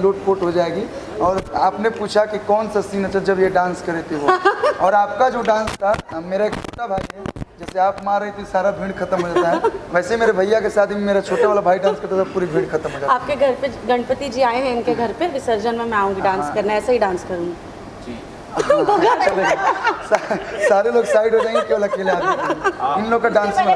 लोटपोट हो जाएगी। और आपने पूछा कि कौन सा सीन अच्छा जब ये डांस करे थे वो, और आपका जो डांस था, मेरा एक छोटा भाई है, जैसे आप मार रही थी सारा भीड़ खत्म हो जाता है, वैसे मेरे भैया के साथ ही मेरा छोटा वाला भाई डांस करता था, पूरी भीड़ खत्म हो जाती है। आपके घर पे गणपति जी आए हैं, इनके घर पे विसर्जन में मैं आऊँगी डांस करने, ऐसे ही डांस करूँगी। सारे लोग साइड हो जाएंगे, केवल अकेले आदमी इन लोग का डांस में।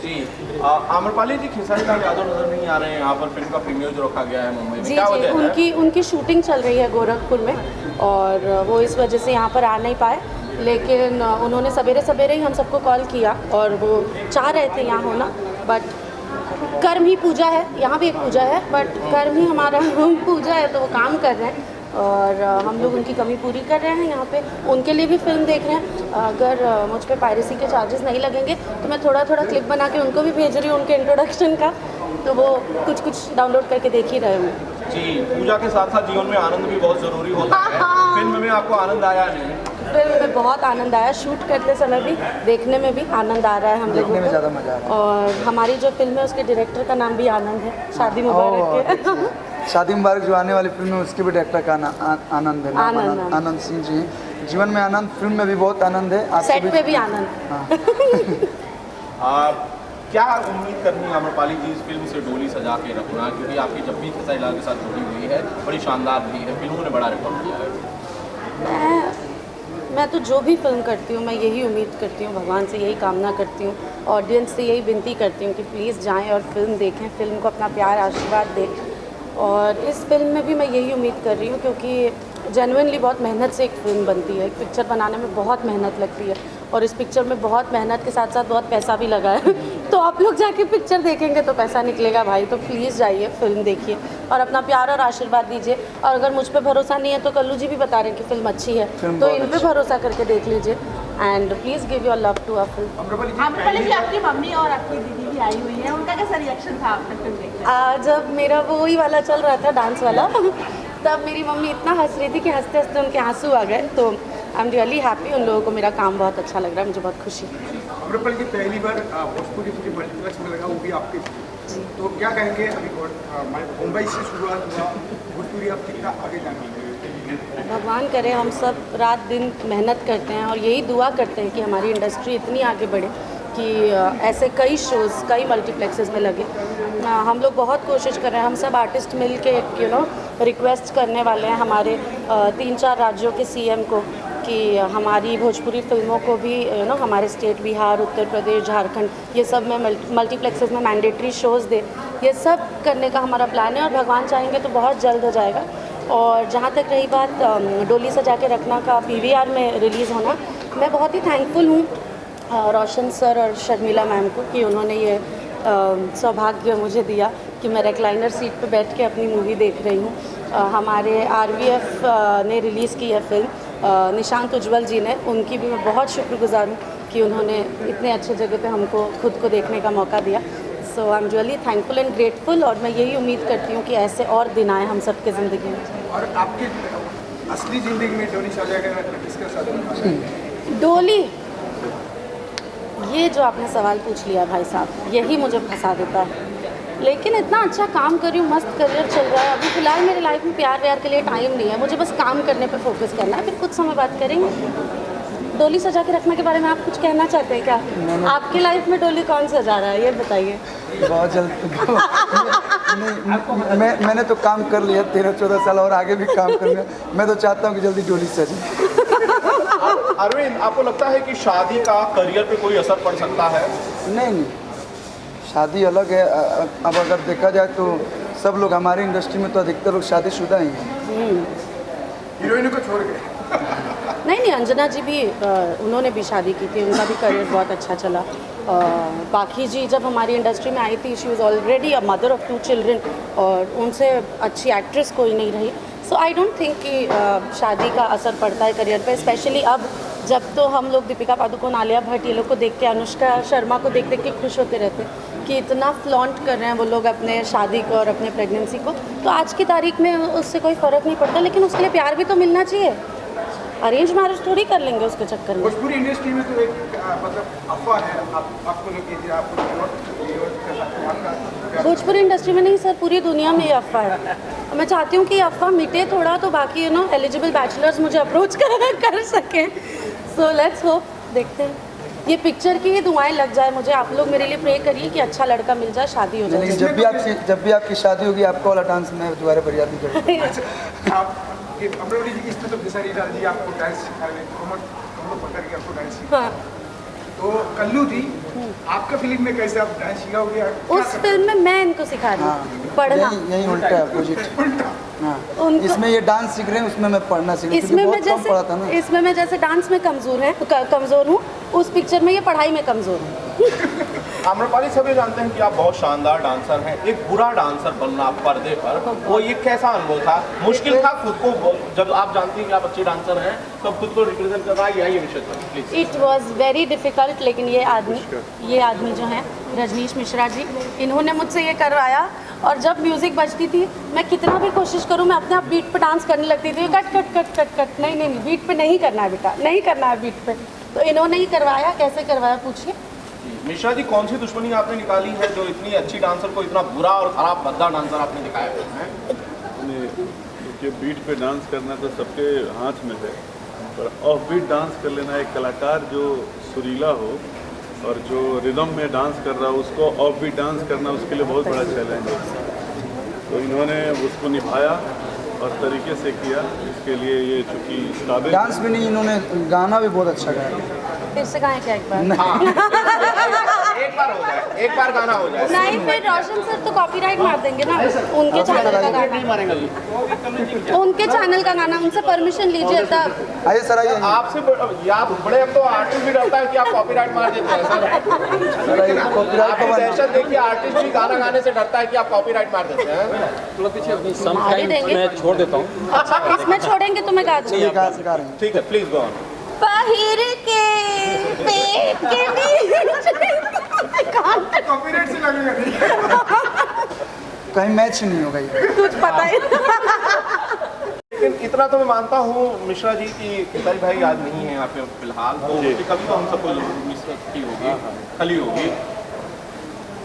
जी आम्रपाली जी, खेसारी लाल यादव नजर नहीं आ रहे हैं यहाँ पर, फिल्म का प्रीमियर जो रखा गया है मुंबई में, जी क्या जी, वजह है? उनकी शूटिंग चल रही है गोरखपुर में, और वो इस वजह से यहाँ पर आ नहीं पाए, लेकिन उन्होंने सवेरे सवेरे ही हम सबको कॉल किया, और वो चाह रहे थे यहाँ होना, बट कर्म ही पूजा है, यहाँ भी एक पूजा है, बट कर्म ही हमारा पूजा है, तो वो काम कर रहे हैं, और हम लोग उनकी कमी पूरी कर रहे हैं यहाँ पे, उनके लिए भी फिल्म देख रहे हैं। अगर मुझ पे पायरेसी के चार्जेस नहीं लगेंगे तो मैं थोड़ा थोड़ा क्लिप बना के उनको भी भेज रही हूँ, उनके इंट्रोडक्शन का, तो वो कुछ कुछ डाउनलोड करके देख ही रहे हूँ। जी, पूजा के साथ साथ जीवन में आनंद भी बहुत जरूरी होता है। फिल्म में आपको आनंद आया नहीं? फिल्म में बहुत आनंद आया, शूट करते समय भी, देखने में भी आनंद आ रहा है हम लोगों को, ज़्यादा मजा आ रहा है। और हमारी जो फिल्म है उसके डायरेक्टर का नाम भी आनंद है, शादी मुबारक के। शादी मुबारक जो आने वाली फिल्म है उसके भी डायरेक्टर का आनंद है, आनंद सिंह जी हैं। जीवन में आनंद, फिल्म में भी बहुत आनंद है, सेट पे भी आनंद। क्या उम्मीद करनी है आम्रपाली जी इस फिल्म से, डोली सजा के रखना, क्योंकि आपकी जब भी खेसारी लाल के साथ जुड़ी हुई है बड़ी शानदार भी है, फिल्मों ने बड़ा रिकॉर्ड किया है। मैं तो जो भी फिल्म करती हूँ मैं यही उम्मीद करती हूँ, भगवान से यही कामना करती हूँ, ऑडियंस से यही विनती करती हूँ कि प्लीज़ जाएं और फिल्म देखें, फिल्म को अपना प्यार आशीर्वाद दें। और इस फिल्म में भी मैं यही उम्मीद कर रही हूँ, क्योंकि जेन्युइनली बहुत मेहनत से एक फ़िल्म बनती है, एक पिक्चर बनाने में बहुत मेहनत लगती है, और इस पिक्चर में बहुत मेहनत के साथ साथ बहुत पैसा भी लगा है। तो आप लोग जाके पिक्चर देखेंगे तो पैसा निकलेगा भाई, तो प्लीज़ जाइए, फिल्म देखिए और अपना प्यार और आशीर्वाद दीजिए। और अगर मुझ पर भरोसा नहीं है तो कल्लू जी भी बता रहे हैं कि फिल्म अच्छी है, तो इन पर भरोसा करके देख लीजिए, and please give your love to a film. Amrapali ji, आपकी मम्मी और आपकी दीदी भी आई हुई है, उनका कैसा रिएक्शन था आपने फिल्म देखकर? जब मेरा वो वही वाला चल रहा था, डांस वाला, तब मेरी मम्मी इतना हंस रही थी कि हंसते हंसते उनके आंसू आ गए। तो आई एम रियली हैप्पी, उन लोगों को मेरा काम बहुत अच्छा लग रहा है, मुझे बहुत खुशी। आम्रपाली जी, पहली बार भोजपुरी फिल्म मल्टीप्लेक्स में लगा, वो भी आपके, तो क्या कहेंगे? अभी मुंबई से शुरुआत हुआ, भोजपुरी आप कितना आगे जाएंगे? भगवान करे हम सब रात दिन मेहनत करते हैं और यही दुआ करते हैं कि हमारी इंडस्ट्री इतनी आगे बढ़े कि ऐसे कई शोज़ कई मल्टीप्लेक्सेस में लगे। हम लोग बहुत कोशिश कर रहे हैं, हम सब आर्टिस्ट मिल के रिक्वेस्ट करने वाले हैं हमारे 3-4 राज्यों के सीएम को कि हमारी भोजपुरी फिल्मों को भी हमारे स्टेट बिहार, उत्तर प्रदेश, झारखंड, ये सब में मल्टीप्लेक्सेस में मैंडेटरी शोज़ दे। ये सब करने का हमारा प्लान है और भगवान चाहेंगे तो बहुत जल्द हो जाएगा। और जहाँ तक रही बात डोली सजा के रखना का पीवीआर में रिलीज़ होना, मैं बहुत ही थैंकफुल हूँ रोशन सर और शर्मिला मैम को कि उन्होंने ये सौभाग्य मुझे दिया कि मैं रेक्लाइनर सीट पर बैठ के अपनी मूवी देख रही हूँ। हमारे आरवीएफ ने रिलीज़ की है फिल्म, निशांत उज्ज्वल जी ने, उनकी भी मैं बहुत शुक्रगुजार हूँ कि उन्होंने इतने अच्छे जगह पे हमको खुद को देखने का मौका दिया। So I am really thankful and grateful, और मैं यही उम्मीद करती हूँ कि ऐसे और दिन आए हम सबके ज़िंदगी में। और आपकी असली ज़िंदगी में डोली सजा के रखना किसके साथ? डोली, ये जो आपने सवाल पूछ लिया भाई साहब, यही मुझे फंसा देता है। लेकिन इतना अच्छा काम कर रही हूँ, मस्त करियर चल रहा है। अभी फ़िलहाल मेरी लाइफ में प्यार व्यार के लिए टाइम नहीं है, मुझे बस काम करने पे फोकस करना है, फिर कुछ समय बात करेंगे। डोली सजा के रखने के बारे में आप कुछ कहना चाहते हैं क्या? आपकी लाइफ में डोली कौन सजा रहा है, ये बताइए। बहुत जल्द नहीं, मैंने तो काम कर लिया 13-14 साल, और आगे भी काम कर लिया। मैं तो चाहता हूँ कि जल्दी डोली सजे। अरविंद, आपको लगता है कि शादी का करियर पे कोई असर पड़ सकता है? नहीं, शादी अलग है। अब अगर देखा जाए तो सब लोग हमारी इंडस्ट्री में तो अधिकतर लोग शादीशुदा ही हैं। हीरोइनों को छोड़ के। नहीं, अंजना जी भी उन्होंने भी शादी की थी, उनका भी करियर बहुत अच्छा चला। बाकी जी जब हमारी इंडस्ट्री में आई थी, she was already a mother of 2 children, और उनसे अच्छी एक्ट्रेस कोई नहीं रही। सो आई डोंट थिंक कि शादी का असर पड़ता है करियर पे, स्पेशली अब जब तो हम लोग दीपिका पादुकोण, आलिया भट्ट, ये लोग को देख के, अनुष्का शर्मा को देख देख के खुश होते रहते कि इतना फ्लॉन्ट कर रहे हैं वो लोग अपने शादी को और अपने प्रेगनेंसी को। तो आज की तारीख में उससे कोई फ़र्क नहीं पड़ता, लेकिन उसके लिए प्यार भी तो मिलना चाहिए। अरेंज मैरिज थोड़ी कर लेंगे उसके चक्कर में। भोजपुरी इंडस्ट्री में तो एक मतलब अफवाह है आपको लेके आपको भोजपुरी इंडस्ट्री में नहीं सर, पूरी दुनिया में ये अफवाह है। मैं चाहती हूँ कि ये अफवाह मिटे थोड़ा, तो बाकी एलिजिबल बैचलर्स मुझे अप्रोच कर सकें। सो लेट्स होप, देखते हैं। ये पिक्चर की ही दुआएं लग जाए मुझे। आप लोग मेरे लिए प्रे करिए कि अच्छा लड़का मिल जाए, शादी हो जाए। लेकिन जब भी आपकी शादी होगी आपका वाला डांस मैं दोबारा बरियाती करूँगा। आप अमरोली जी इसमें तो खेसारी लाल जी आपको डांस सिखा रहे हैं, हम लोग पकड़ के आपको डांस सिखा। हाँ। तो कल्लू जी आपका फिल्म में कैसे आप डांस सिखाओगे? उस फिल्म में मैं इनको सिखा रही हूँ पढ़ना। यही उल्टा है, अपोजिट। हाँ, इसमें ये डांस सीख रहे हैं, उसमें मैं पढ़ना सीख रही हूँ, इसमें क्योंकि बहुत कम पढ़ा था ना। इसमें मैं जैसे डांस में कमज़ोर हूँ, उस पिक्चर में ये पढ़ाई में कमज़ोर हूँ। आम्रपाली, सभी जानते हैं कि आप बहुत शानदार डांसर हैं। एक बुरा डांसर बनना पर्दे पर, वो ये कैसा अनुभव था? मुश्किल था खुद को, जब आप जानती हैं कि आप अच्छी डांसर हैं तो खुद को रिप्रेजेंट करना, यही विषय था please. It was very difficult, लेकिन ये आदमी जो हैं रजनीश मिश्रा जी, इन्होंने मुझसे ये करवाया। और जब म्यूज़िक बजती थी, मैं कितना भी कोशिश करूँ, मैं अपने आप बीट पे डांस करने लगती थी। Cut cut cut cut cut, नहीं बीट पे नहीं करना है बेटा, नहीं करना है बीट पे। तो इन्होंने ही करवाया। कैसे करवाया पूछिए। मिश्रा जी, कौन सी दुश्मनी आपने निकाली है जो इतनी अच्छी डांसर को इतना बुरा और खराब भद्दा डांसर आपने दिखाया है? क्योंकि बीट पे डांस करना तो सबके हाथ में है, पर ऑफ बीट डांस कर लेना, एक कलाकार जो सुरीला हो और जो रिदम में डांस कर रहा हो उसको ऑफ बीट डांस करना उसके लिए बहुत बड़ा चैलेंज है। तो इन्होंने उसको निभाया और तरीके से किया। इसके लिए ये चूँकि काबिल डांस भी नहीं, इन्होंने गाना भी बहुत अच्छा गाया। फिर से गाएं क्या एक बार? हाँ। एक बार हो जाए, एक बार गाना हो जाए। नहीं, फिर रोशन सर तो कॉपीराइट मार देंगे ना। उनके चैनल का गाना, उनके चैनल का गाना, उनसे परमिशन लीजिए तब। आइए सर, आइए। आपसे आप बड़े, अब तो आर्टिस्ट भी डरता है कि आप कॉपीराइट मार देते हैं सर। कॉपीराइट आपकी दहशत देखिए, आर्टिस्ट भी गाना गाने से डरता है कि आप कॉपीराइट मार देते हैं। समटाइम्स मैं छोड़ देता हूँ। अच्छा, इसमें छोड़ेंगे तो मैं गा दूँगी। ये गा सिखा रहे हैं। ठीक है, प्लीज गो ऑन। पहिर के पेट के बीच कॉपीराइट से लगेगा नहीं। कहीं मैच नहीं होगा ये। कुछ पता ही। लेकिन इतना तो मैं मानता हूँ मिश्रा जी की खेसारी भाई आज नहीं है यहाँ पे फिलहाल, तो उनकी कभी तो हम सबको मिस की होगी, खली होगी।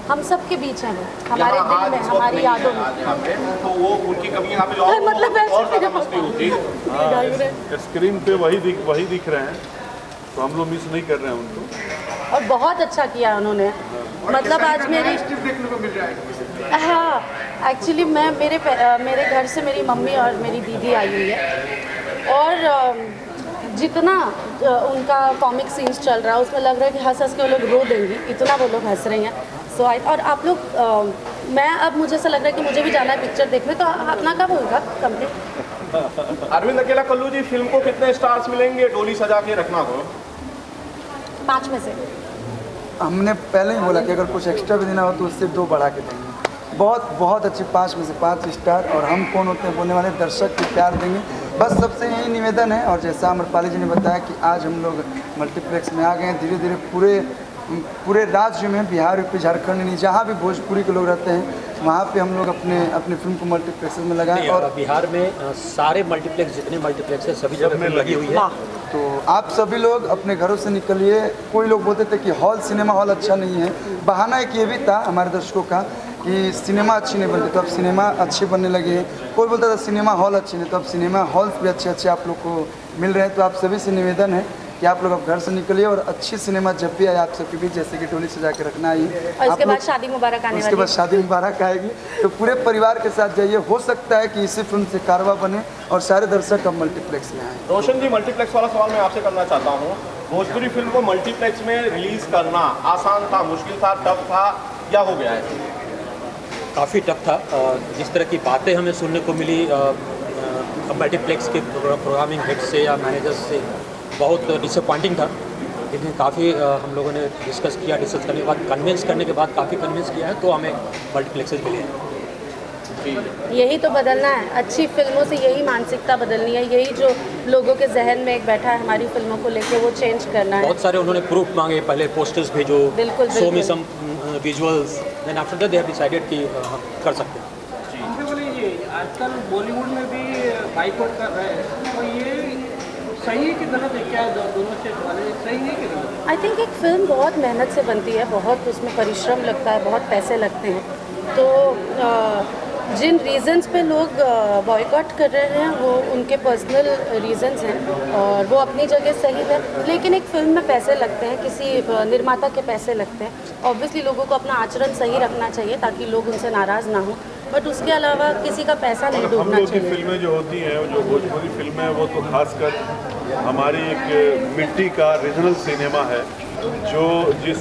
हम सबके बीच हैं वो, हमारे यहाँ आज दिल में, इस वक्त हमारी नहीं है, यादों में। आज यहाँ पे तो वो उनकी कभी यहाँ पे और मतलब और ज़्यादा मस्ती होती। स्क्रीन पे वही दिख रहे हैं, तो हम लोग मिस नहीं कर रहे हैं उनको। और बहुत अच्छा किया उन्होंने। मतलब आज मेरी देखने को मिल रहा है। हाँ, एक्चुअली मैं मेरे घर से मेरी मम्मी और मेरी दीदी आई हुई है, और जितना उनका कॉमिक सीन्स चल रहा है उसमें लग रहा है कि हंस हंस के वो लोग रो देंगी, इतना वो लोग हंस रही हैं। सो और आप लोग मैं अब मुझे ऐसा लग रहा है कि मुझे भी जाना है पिक्चर देखने, तो अपना कब होगा कंप्लीट? अरविंद अकेला कल्लू जी, फिल्म को कितने स्टार्स मिलेंगे डोली सजा के रखना को? 5 में से। हमने पहले ही बोला कि अगर कुछ एक्स्ट्रा भी देना हो तो उससे 2 बढ़ा के देंगे। बहुत अच्छी 5 में से 5 स्टार। और हम कौन होते हैं बोलने वाले, दर्शक के प्यार देंगे, बस सबसे यही निवेदन है। और जैसा आम्रपाली जी ने बताया कि आज हम लोग मल्टीप्लेक्स में आ गए हैं, धीरे धीरे पूरे राज्य में, बिहार यूपी झारखंड नहीं, जहाँ भी भोजपुरी के लोग रहते हैं वहाँ पे हम लोग अपनी फिल्म को मल्टीप्लेक्स में लगाएं। और बिहार में सारे मल्टीप्लेक्स, जितने मल्टीप्लेक्स है सभी जगह लगी हुई है। तो आप सभी लोग अपने घरों से निकलिए। कोई लोग बोलते थे कि हॉल सिनेमा हॉल अच्छा नहीं है, बहाना एक ये भी था हमारे दर्शकों का कि सिनेमा अच्छी नहीं बनती, तो अब सिनेमा अच्छी बनने लगी है। कोई बोलता था सिनेमा हॉल अच्छी नहीं, तो अब सिनेमा हॉल्स भी अच्छे आप लोग को मिल रहे हैं। तो आप सभी से निवेदन है कि आप लोग अब घर से निकलिए और अच्छी सिनेमा जब भी आए आप सबके बीच, जैसे कि डोली सजा के रखना आई, और उसके बाद शादी मुबारक आने वाली है। उसके बाद शादी मुबारक आएगी, तो पूरे परिवार के साथ जाइए। हो सकता है कि इसी फिल्म से कारवा बने और सारे दर्शक अब मल्टीप्लेक्स में आए। रोशन जी, मल्टीप्लेक्स वाला सवाल मैं आपसे करना चाहता हूँ। भोजपुरी फिल्म को मल्टीप्लेक्स में रिलीज करना आसान था, मुश्किल था, टफ था, या हो गया है? काफ़ी टफ था। जिस तरह की बातें हमें सुनने को मिली मल्टीप्लेक्स के प्रोग्रामिंग हेड से या मैनेजर्स से, बहुत डिसअपॉइंटिंग था। लेकिन काफ़ी हम लोगों ने डिस्कस करने के बाद, कन्विंस करने के बाद काफ़ी कन्विंस किया है, तो हमें मल्टीप्लेक्सेस मिले हैं। यही तो बदलना है, अच्छी फिल्मों से यही मानसिकता बदलनी है, यही जो लोगों के जहन में एक बैठा है हमारी फिल्मों को लेके, वो चेंज करना है। बहुत सारे उन्होंने प्रूफ मांगे, पहले पोस्टर्स भेजो, बिल्कुल, शो मी बिल्कुल। Some visuals, then after that they have decided कि हम कर सकते हैं। हमसे बोले ये आजकल बॉलीवुड में भी बाइकआउट कर रहे हैं, तो ये सही है कि गलत है, क्या दोनों से सही है कि गलत? आई थिंक एक फ़िल्म बहुत मेहनत से बनती है, बहुत उसमें परिश्रम लगता है, बहुत पैसे लगते हैं। तो जिन रीज़न्स पे लोग बॉयकॉट कर रहे हैं वो उनके पर्सनल रीज़न्स हैं और वो अपनी जगह सही है, लेकिन एक फ़िल्म में पैसे लगते हैं, किसी निर्माता के पैसे लगते हैं। ऑब्वियसली लोगों को अपना आचरण सही रखना चाहिए ताकि लोग उनसे नाराज़ ना हो, बट उसके अलावा किसी का पैसा नहीं हम डूबना लोग की चाहिए। फिल्में जो होती हैं, जो भोजपुरी फिल्में हैं, वो तो खासकर हमारी एक मिट्टी का रीजनल सिनेमा है, जो जिस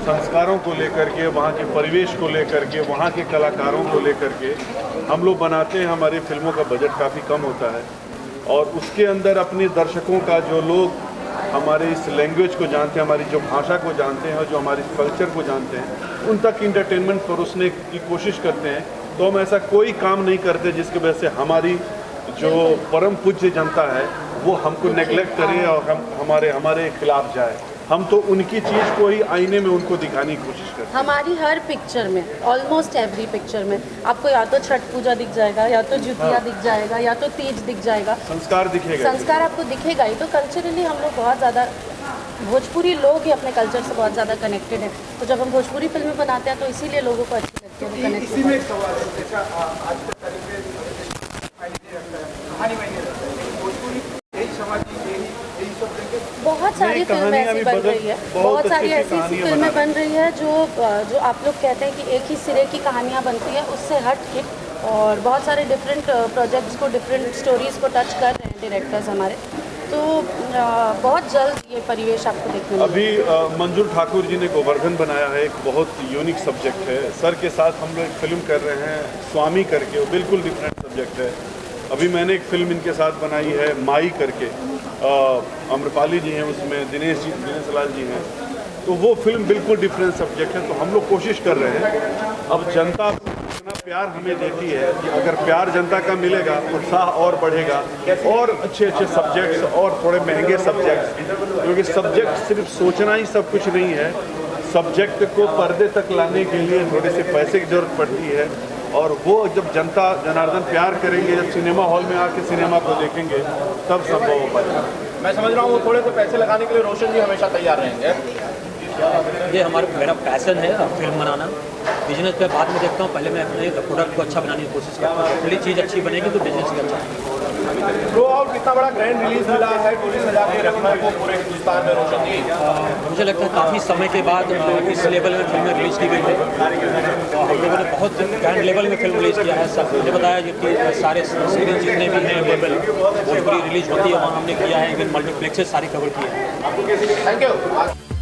संस्कारों को लेकर के, वहाँ के परिवेश को लेकर के, वहाँ के कलाकारों को लेकर के हम लोग बनाते हैं। हमारी फिल्मों का बजट काफ़ी कम होता है और उसके अंदर अपने दर्शकों का, जो लोग हमारे इस लैंग्वेज को जानते हैं, हमारी जो भाषा को जानते हैं और जो हमारे कल्चर को जानते हैं, उन तक इंटरटेनमेंट परोसने की कोशिश करते हैं। तो हम ऐसा कोई काम नहीं करते जिसकी वजह से हमारी जो परम पूज्य जनता है वो हमको नेग्लेक्ट करे और हमारे खिलाफ जाए। हम तो उनकी चीज़ को ही आईने में उनको दिखाने की कोशिश करते हैं। हमारी हर पिक्चर में, ऑलमोस्ट एवरी पिक्चर में आपको या तो छठ पूजा दिख जाएगा, या तो जुतिया दिख जाएगा, या तो तीज दिख जाएगा, संस्कार दिखेगा, संस्कार आपको दिखेगा ही। तो कल्चरली हम लोग बहुत ज़्यादा, भोजपुरी लोग ही अपने कल्चर से बहुत ज़्यादा कनेक्टेड हैं। तो जब हम भोजपुरी फिल्में बनाते हैं तो इसीलिए लोगों को अच्छी लगती है, वो कनेक्ट इसी में एक सवाल है, जैसा आज के तारीख में कहानी मायने रखता है, भोजपुरी यही समाज यही सब देंगे। बहुत सारी फिल्में ऐसी बन रही है, बहुत सारी ऐसी फिल्में बन रही है जो आप लोग कहते हैं कि एक ही सिरे की कहानियाँ बनती है, उससे हट के, और बहुत सारे डिफरेंट प्रोजेक्ट्स को, डिफरेंट स्टोरीज़ को टच कर रहे हैं डायरेक्टर्स हमारे। तो बहुत जल्द ये परिवेश आपको देखने अभी मंजूर ठाकुर जी ने गोवर्धन बनाया है, एक बहुत यूनिक सब्जेक्ट है। सर के साथ हम लोग एक फिल्म कर रहे हैं स्वामी करके, वो बिल्कुल डिफरेंट सब्जेक्ट है। अभी मैंने एक फिल्म इनके साथ बनाई है माई करके, अम्रपाली जी हैं उसमें, दिनेश लाल जी हैं। तो वो फिल्म बिल्कुल डिफरेंट सब्जेक्ट है। तो हम लोग कोशिश कर रहे हैं, अब जनता इतना प्यार हमें देती है कि अगर प्यार जनता का मिलेगा उत्साह और बढ़ेगा, और अच्छे अच्छे सब्जेक्ट्स और थोड़े महंगे सब्जेक्ट्स, क्योंकि सब्जेक्ट सिर्फ सोचना ही सब कुछ नहीं है। सब्जेक्ट को पर्दे तक लाने के लिए थोड़े से पैसे की ज़रूरत पड़ती है, और वो जब जनता जनार्दन प्यार करेंगे, जब सिनेमा हॉल में आके सिनेमा को देखेंगे, तब संभव हो पाएगा। मैं समझ रहा हूँ वो थोड़े से पैसे लगाने के लिए रोशन जी हमेशा तैयार रहेंगे। ये मेरा पैसन है फिल्म बनाना। बिजनेस पे बाद में देखता हूँ, पहले मैं अपने प्रोडक्ट को अच्छा बनाने की कोशिश करता हूँ। पहली चीज़ अच्छी बनेगी तो बिजनेस भी अच्छा। थ्रू आउट कितना बड़ा ग्रैंड रिलीज मिला है, पुलिस सजा के रखना है वो पूरे हिंदुस्तान में रोशन जी। मुझे लगता है काफ़ी समय के बाद इस लेवल में फिल्में रिलीज़ की गई है, और हम लोगों ने बहुत ग्रैंड लेवल में फिल्म रिलीज़ किया है। सब मुझे बताया कि सारे सीरीज जितने भी हैं लेवल भोजपुरी रिलीज होती है वहाँ हमने किया है, इवन मल्टीप्लेक्सेस सारी कवर की है। Thank you.